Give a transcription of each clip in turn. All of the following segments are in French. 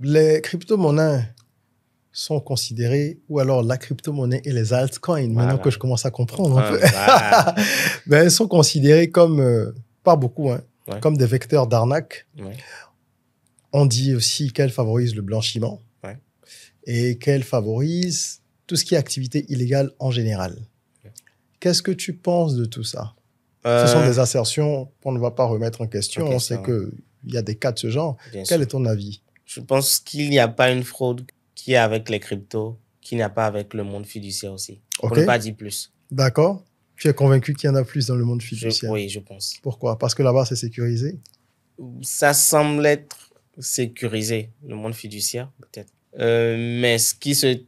Les crypto-monnaies sont considérées, ou alors la crypto-monnaie et les altcoins, maintenant que je commence à comprendre un peu, ben, elles sont considérées comme, par beaucoup, comme des vecteurs d'arnaque. On dit aussi qu'elles favorisent le blanchiment et qu'elles favorisent tout ce qui est activité illégale en général. Qu'est-ce que tu penses de tout ça? Ce sont des assertions qu'on ne va pas remettre en question. On sait qu'il y a des cas de ce genre. Quel est ton avis? Je pense qu'il n'y a pas une fraude qui est avec les cryptos, qu'il n'y a pas avec le monde fiduciaire aussi. Pour ne pas dire plus. D'accord. Tu es convaincu qu'il y en a plus dans le monde fiduciaire? Oui, je pense. Pourquoi? Parce que là-bas, c'est sécurisé? Ça semble être sécurisé, le monde fiduciaire, peut-être. Mais ce qui se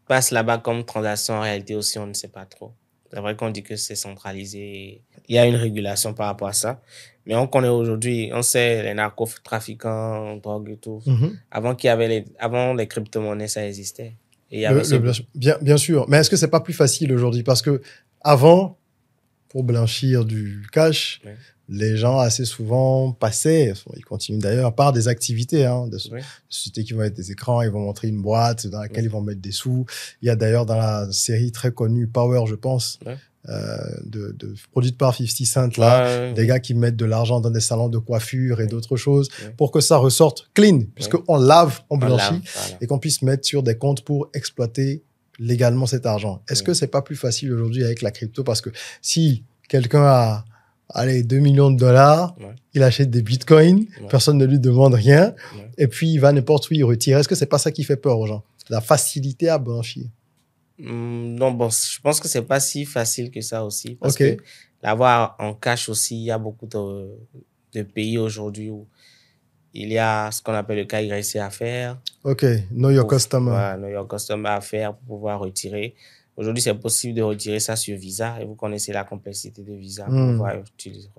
passe là-bas comme transaction, en réalité aussi, on ne sait pas trop. C'est vrai qu'on dit que c'est centralisé. Il y a une régulation par rapport à ça. Mais on connaît aujourd'hui, on sait les narcotrafiquants, drogue et tout. Avant les crypto-monnaies, ça existait. Et il y avait bien sûr. Mais est-ce que c'est pas plus facile aujourd'hui? Parce que avant, pour blanchir du cash, les gens assez souvent passaient, ils continuent d'ailleurs, par des activités, des sociétés qui vont être des écrans, ils vont montrer une boîte dans laquelle ils vont mettre des sous. Il y a d'ailleurs dans la série très connue Power, je pense, produite par 50 Cent, là, des gars qui mettent de l'argent dans des salons de coiffure et d'autres choses pour que ça ressorte clean, puisqu'on lave, on blanchit et qu'on puisse mettre sur des comptes pour exploiter légalement cet argent. Est-ce que c'est pas plus facile aujourd'hui avec la crypto? Parce que si quelqu'un a 2 millions de dollars, il achète des bitcoins, personne ne lui demande rien, et puis il va n'importe où, il retire. Est-ce que c'est pas ça qui fait peur aux gens? La facilité à blanchir? Non, bon, je pense que c'est pas si facile que ça aussi, parce que l'avoir en cash aussi, il y a beaucoup de pays aujourd'hui où il y a ce qu'on appelle le KYC à faire. Know your customer. Voilà, know your customer à faire pour pouvoir retirer. Aujourd'hui, c'est possible de retirer ça sur Visa et vous connaissez la complexité de Visa pour pouvoir utiliser.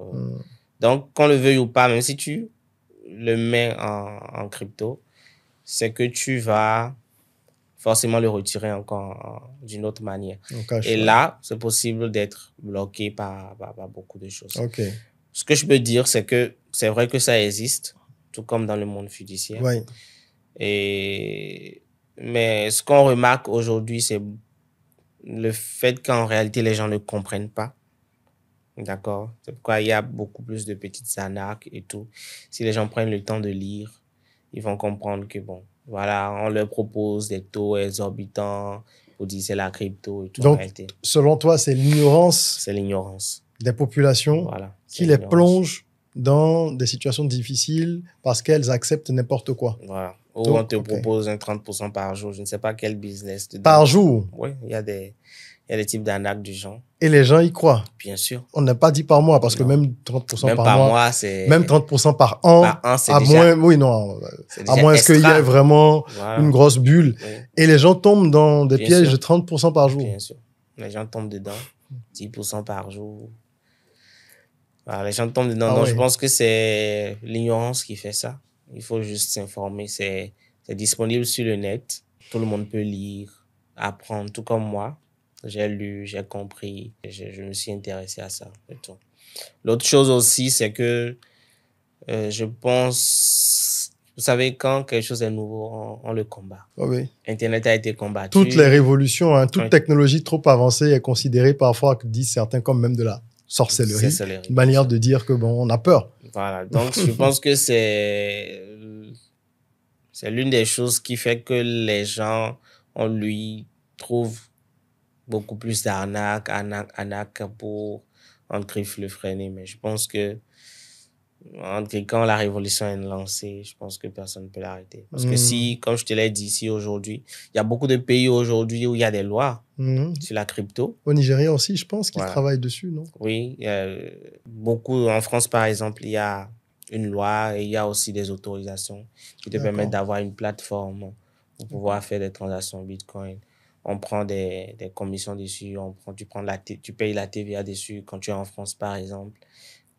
Donc, qu'on le veuille ou pas, même si tu le mets en crypto, c'est que tu vas forcément le retirer encore d'une autre manière. Et là, c'est possible d'être bloqué par beaucoup de choses. Ce que je peux dire, c'est que c'est vrai que ça existe, tout comme dans le monde fiduciaire. Mais ce qu'on remarque aujourd'hui, c'est le fait qu'en réalité, les gens ne comprennent pas. D'accord? C'est pourquoi il y a beaucoup plus de petites arnaques et tout. Si les gens prennent le temps de lire, ils vont comprendre que, bon, voilà, on leur propose des taux exorbitants pour dire c'est la crypto et tout. Donc, en réalité, selon toi, c'est l'ignorance. C'est l'ignorance des populations qui les plongent dans des situations difficiles parce qu'elles acceptent n'importe quoi. Voilà. Ou on te propose un 30% par jour. Je ne sais pas quel business. Par jour? Oui, il y a des types d'arnaques du genre. Et les gens y croient? Bien sûr. On n'a pas dit par mois, parce que même 30% même par mois, c'est... Même 30% par an, c'est à déjà... moins, oui, non, à moins qu'il y ait vraiment une grosse bulle. Et les gens tombent dans des pièges de 30% par jour. Bien sûr. Les gens tombent dedans. 10% par jour. Voilà, les gens tombent dedans. Donc, je pense que c'est l'ignorance qui fait ça. Il faut juste s'informer. C'est disponible sur le net. Tout le monde peut lire, apprendre, tout comme moi. J'ai lu, j'ai compris. Je me suis intéressé à ça. L'autre chose aussi, c'est que je pense... Vous savez, quand quelque chose est nouveau, on le combat. Internet a été combattu. Toutes les révolutions, toute technologie trop avancée est considérée parfois, disent certains, comme même de la sorcellerie. Une manière de dire que, bon, on a peur. Voilà. Donc, je pense que c'est l'une des choses qui fait que les gens, on lui trouve beaucoup plus d'arnaques pour entrer le freiner. Mais je pense que quand la révolution est lancée, je pense que personne ne peut l'arrêter. Parce que si, comme je te l'ai dit ici aujourd'hui, il y a beaucoup de pays aujourd'hui où il y a des lois sur la crypto. Au Nigeria aussi, je pense qu'ils travaillent dessus, non? Oui, beaucoup. En France, par exemple, il y a une loi et il y a aussi des autorisations qui te permettent d'avoir une plateforme pour pouvoir faire des transactions Bitcoin. On prend des commissions dessus, tu payes la TVA dessus quand tu es en France, par exemple.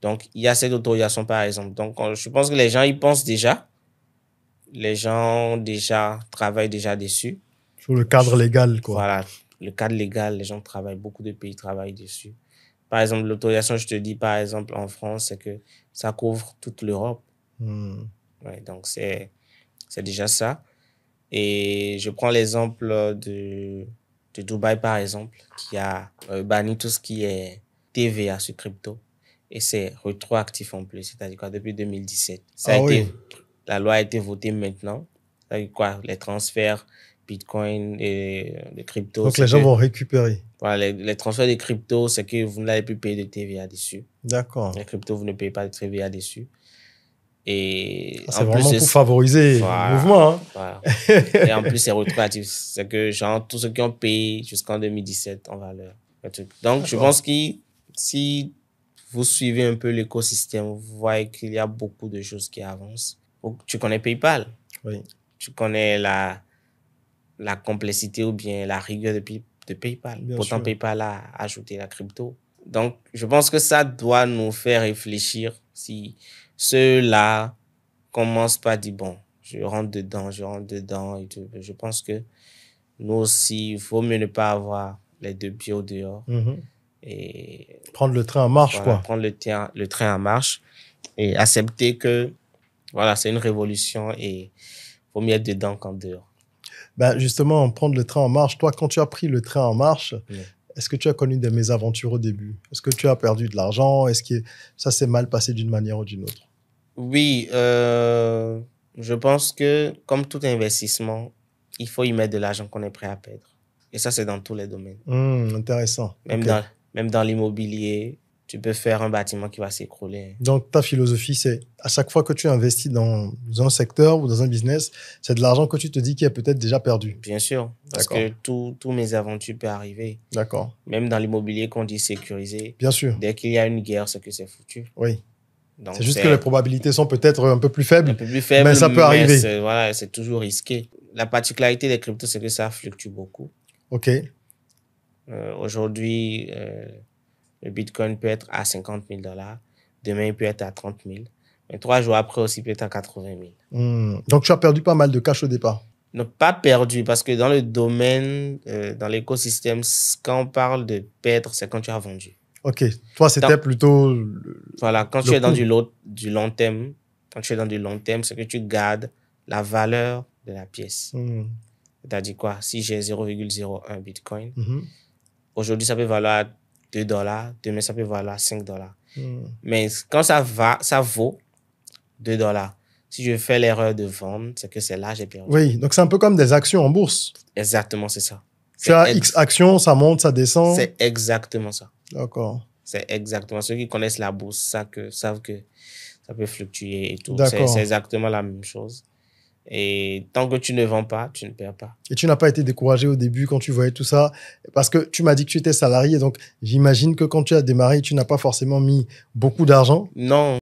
Donc, il y a cette autorisation, par exemple. Donc, je pense que les gens y pensent déjà. Les gens travaillent déjà dessus. Sur le cadre légal, quoi. Voilà, le cadre légal, les gens travaillent, beaucoup de pays travaillent dessus. Par exemple, l'autorisation, je te dis, par exemple, en France, c'est que ça couvre toute l'Europe. Ouais, donc, C'est déjà ça. Et je prends l'exemple de Dubaï, par exemple, qui a banni tout ce qui est TVA sur crypto. Et c'est rétroactif en plus, c'est-à-dire quoi, depuis 2017. La loi a été votée maintenant. C'est-à-dire quoi, les transferts Bitcoin et de crypto. Donc les gens vont récupérer. Voilà, les transferts de crypto, c'est que vous n'allez plus payer de TVA dessus. D'accord. Les cryptos, vous ne payez pas de TVA dessus. Et c'est vraiment pour favoriser le mouvement. Hein. Voilà. Et en plus, c'est rétroactif. C'est que genre, tous ceux qui ont payé jusqu'en 2017, on va leur... Donc, je pense que si vous suivez un peu l'écosystème, vous voyez qu'il y a beaucoup de choses qui avancent. Tu connais PayPal. Oui. Tu connais la complexité ou bien la rigueur de PayPal. Bien Pourtant, sûr. PayPal a ajouté la crypto. Donc, je pense que ça doit nous faire réfléchir si ceux-là commencent pas à dire, bon, je rentre dedans et tout. Je pense que nous aussi, il vaut mieux ne pas avoir les deux pieds au dehors. Et prendre le train en marche, voilà, quoi. Prendre le train en marche et accepter que, voilà, c'est une révolution et il vaut mieux être dedans qu'en dehors. Ben justement, prendre le train en marche, toi, quand tu as pris le train en marche, est-ce que tu as connu des mésaventures au début? Est-ce que tu as perdu de l'argent? Est-ce que ça s'est mal passé d'une manière ou d'une autre? Oui, je pense que comme tout investissement, il faut y mettre de l'argent qu'on est prêt à perdre. Et ça, c'est dans tous les domaines. Intéressant. Même dans l'immobilier, tu peux faire un bâtiment qui va s'écrouler. Donc, ta philosophie, c'est à chaque fois que tu investis dans un secteur ou dans un business, c'est de l'argent que tu te dis qui est peut-être déjà perdu. Bien sûr, parce que tous mes aventures peuvent arriver. D'accord. Même dans l'immobilier qu'on dit sécurisé. Bien sûr. Dès qu'il y a une guerre, c'est que c'est foutu. Oui. C'est juste que les probabilités sont peut-être un peu plus faibles. Mais ça peut arriver. Voilà, c'est toujours risqué. La particularité des cryptos, c'est que ça fluctue beaucoup. OK. Aujourd'hui, le Bitcoin peut être à 50 000 $. Demain, il peut être à 30 000. Mais 3 jours après aussi, il peut être à 80 000. Donc, tu as perdu pas mal de cash au départ? Non, pas perdu, parce que dans le domaine, dans l'écosystème, quand on parle de perdre, c'est quand tu as vendu. OK. Toi, c'était plutôt... Voilà, quand tu es dans du long terme, c'est que tu gardes la valeur de la pièce. C'est-à-dire quoi? Si j'ai 0,01 Bitcoin, aujourd'hui, ça peut valoir 2 $, demain, ça peut valoir 5 $. Mais quand ça vaut 2 $. Si je fais l'erreur de vendre, c'est que c'est là que j'ai perdu. Oui, donc c'est un peu comme des actions en bourse. Exactement, c'est ça. Tu as X actions, ça monte, ça descend. C'est exactement ça. D'accord. C'est exactement. Ceux qui connaissent la bourse savent que ça peut fluctuer et tout. D'accord. C'est exactement la même chose. Et tant que tu ne vends pas, tu ne perds pas. Et tu n'as pas été découragé au début quand tu voyais tout ça? Parce que tu m'as dit que tu étais salarié, donc j'imagine que quand tu as démarré, tu n'as pas forcément mis beaucoup d'argent. Non.